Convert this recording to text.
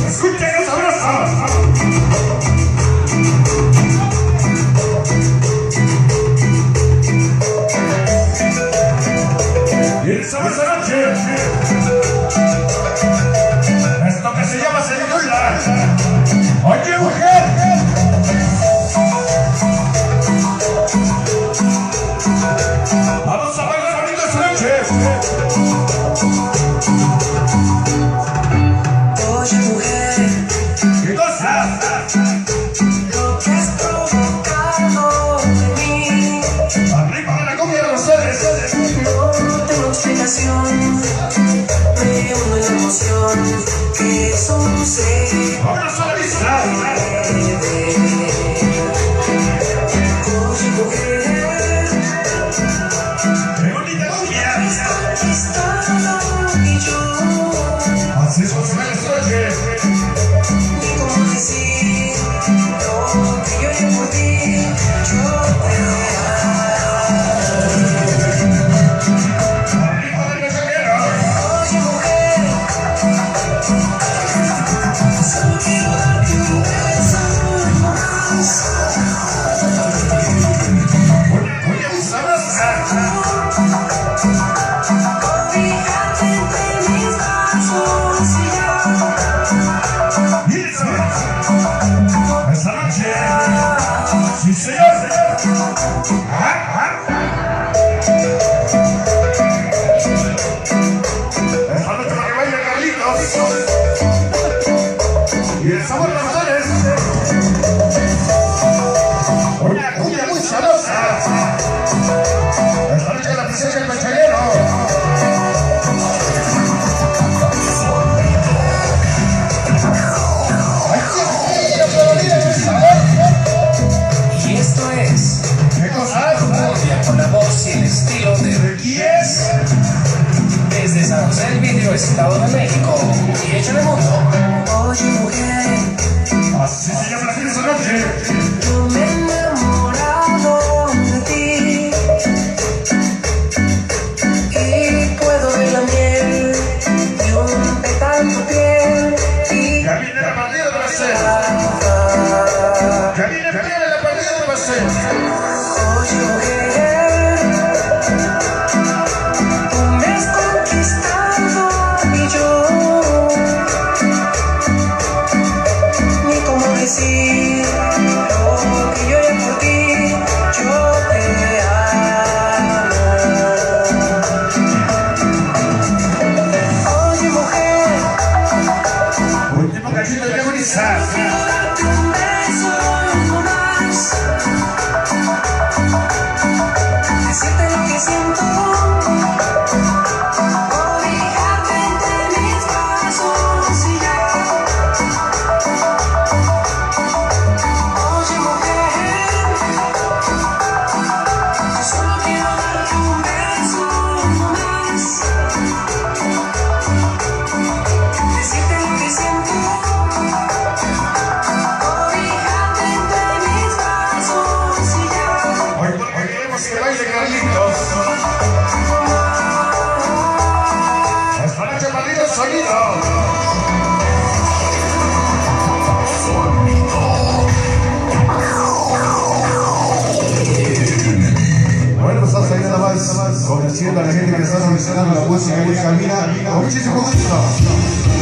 Escuchen esa sabrosa. Y esa noche, esto que se llama Celula. Oye, mujer. Vamos a bailar bonito esta noche. Oye, mujer, ¿Qué cosa? lo que has provocado en mí Arriba de la cumbia de los seres. no tengo explicación. Me uno en la emoción que sucede. Vámonos a la vista. Oye, mujer, ¡Qué bonita cumbia! conquistado y yo Así es como se ve esta noche. ni cómo decir lo que yo haría por ti. Yo te Arriba del mensajero. Oye, mujer, solo quiero darte un beso más. Oye, sabrosa. Cobijarte entre mis brazos y ya. Y eso. Esta noche. Sí, señor. Esta noche para que baile Carlitos. Y el sabor de los soles. Una cumbia muy sabrosa. Esta noche la princesa del mensajero. Y esto es ¿Qué cosa? Cumbia con la voz y el estilo de Yes. desde San José del Vidrio, Estado de México y hecho en el mundo. Oye, mujer, Así se llama la fiesta esta noche. yo me he enamorado de ti y puedo ver la miel de un petal tu piel y Ya viene la partida de Brasil. Ya viene la partida de Brasil. oye, mujer, tú me has conquistado y yo ni cómo decir lo que yo haría por ti. Yo te amo. Oye, mujer, Último cachito de agonizar. quiero darte un beso más. Decirte lo que siento. Cobijarte entre mis brazos y ya. Oye, mujer, yo solo quiero darte un beso más. Decirte lo que siento. Cobijarte entre mis brazos y ya. Hoy queremos que baile Carlitos. Esta noche maldito sonido. Bueno, pues hasta ahí nada más conociendo a la gente que está solicitando la música y camina con muchísimo gusto.